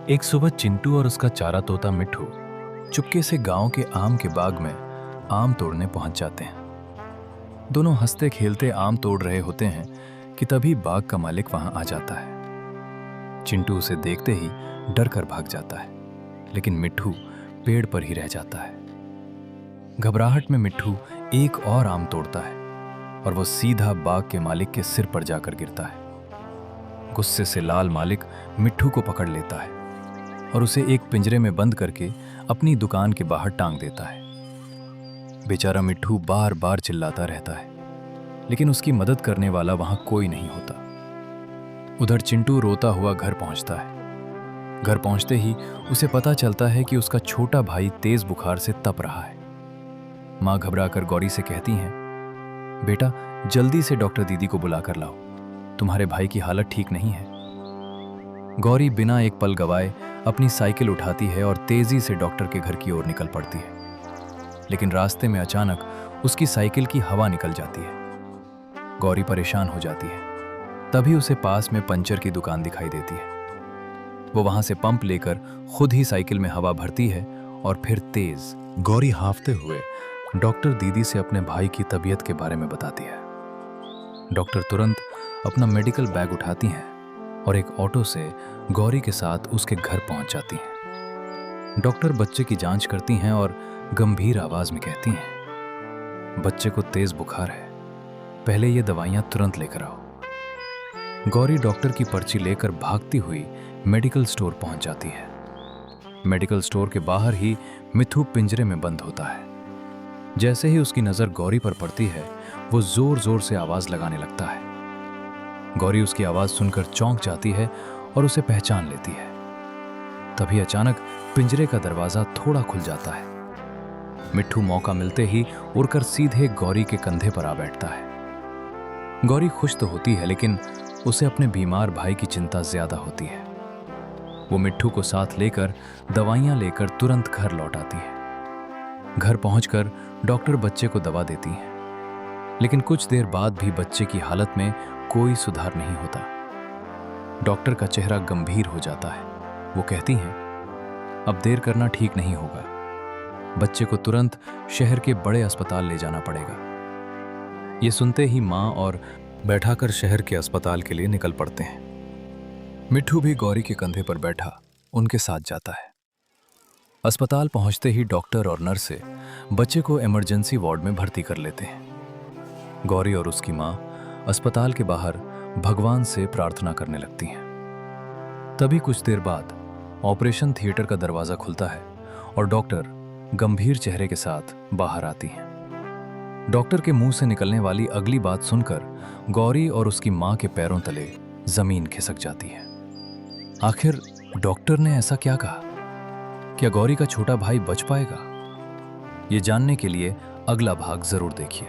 एक सुबह चिंटू और उसका चारा तोता मिट्ठू चुपके से गांव के आम के बाग में आम तोड़ने पहुंच जाते हैं। दोनों हंसते खेलते आम तोड़ रहे होते हैं कि तभी बाग का मालिक वहां आ जाता है। चिंटू उसे देखते ही डर कर भाग जाता है, लेकिन मिट्ठू पेड़ पर ही रह जाता है। घबराहट में मिट्ठू एक और आम तोड़ता है और वो सीधा बाग के मालिक के सिर पर जाकर गिरता है। गुस्से से लाल मालिक मिट्ठू को पकड़ लेता है और उसे एक पिंजरे में बंद करके अपनी दुकान के बाहर टांग देता है। बेचारा मिट्ठू बार बार चिल्लाता रहता है, लेकिन उसकी मदद करने वाला वहां कोई नहीं होता। उधर चिंटू रोता हुआ घर पहुंचता है। घर पहुंचते ही उसे पता चलता है कि उसका छोटा भाई तेज बुखार से तप रहा है। मां घबराकर गौरी से कहती हैं, बेटा जल्दी से डॉक्टर दीदी को बुला कर लाओ, तुम्हारे भाई की हालत ठीक नहीं है। गौरी बिना एक पल गवाए अपनी साइकिल उठाती है और तेजी से डॉक्टर के घर की ओर निकल पड़ती है, लेकिन रास्ते में अचानक उसकी साइकिल की हवा निकल जाती है। गौरी परेशान हो जाती है। तभी उसे पास में पंचर की दुकान दिखाई देती है। वो वहां से पंप लेकर खुद ही साइकिल में हवा भरती है और फिर तेज गौरी हांफते हुए डॉक्टर दीदी से अपने भाई की तबीयत के बारे में बताती है। डॉक्टर तुरंत अपना मेडिकल बैग उठाती हैं और एक ऑटो से गौरी के साथ उसके घर पहुंच जाती हैं। डॉक्टर बच्चे की जांच करती हैं और गंभीर आवाज में कहती हैं, बच्चे को तेज बुखार है, पहले ये दवाइयां तुरंत लेकर आओ। गौरी डॉक्टर की पर्ची लेकर भागती हुई मेडिकल स्टोर पहुंच जाती है। मेडिकल स्टोर के बाहर ही मिट्ठू पिंजरे में बंद होता है। जैसे ही उसकी नजर गौरी पर पड़ती है, वो जोर जोर से आवाज लगाने लगता है। गौरी उसकी आवाज सुनकर चौंक जाती है और उसे पहचान लेती है। तभी अचानक पिंजरे का दरवाजा थोड़ा खुल जाता है। मिट्ठू मौका मिलते ही उड़कर सीधे गौरी के कंधे पर आ बैठता है। गौरी खुश तो होती है, लेकिन उसे अपने बीमार भाई की चिंता ज्यादा होती है। वो मिट्ठू को साथ लेकर दवाइयां लेकर तुरंत घर लौट आती है। घर पहुंचकर डॉक्टर बच्चे को दवा देती है, लेकिन कुछ देर बाद भी बच्चे की हालत में कोई सुधार नहीं होता। डॉक्टर का चेहरा गंभीर हो जाता है। वो कहती हैं, अब देर करना ठीक नहीं होगा, बच्चे को तुरंत शहर के बड़े अस्पताल ले जाना पड़ेगा। ये सुनते ही मां और बैठाकर शहर के अस्पताल के लिए निकल पड़ते हैं। मिट्ठू भी गौरी के कंधे पर बैठा उनके साथ जाता है। अस्पताल पहुंचते ही डॉक्टर और नर्सें बच्चे को इमरजेंसी वार्ड में भर्ती कर लेते हैं। गौरी और उसकी मां अस्पताल के बाहर भगवान से प्रार्थना करने लगती हैं। तभी कुछ देर बाद ऑपरेशन थिएटर का दरवाजा खुलता है और डॉक्टर गंभीर चेहरे के साथ बाहर आती हैं। डॉक्टर के मुंह से निकलने वाली अगली बात सुनकर गौरी और उसकी मां के पैरों तले जमीन खिसक जाती है। आखिर डॉक्टर ने ऐसा क्या कहा? क्या गौरी का छोटा भाई बच पाएगा? ये जानने के लिए अगला भाग जरूर देखिए।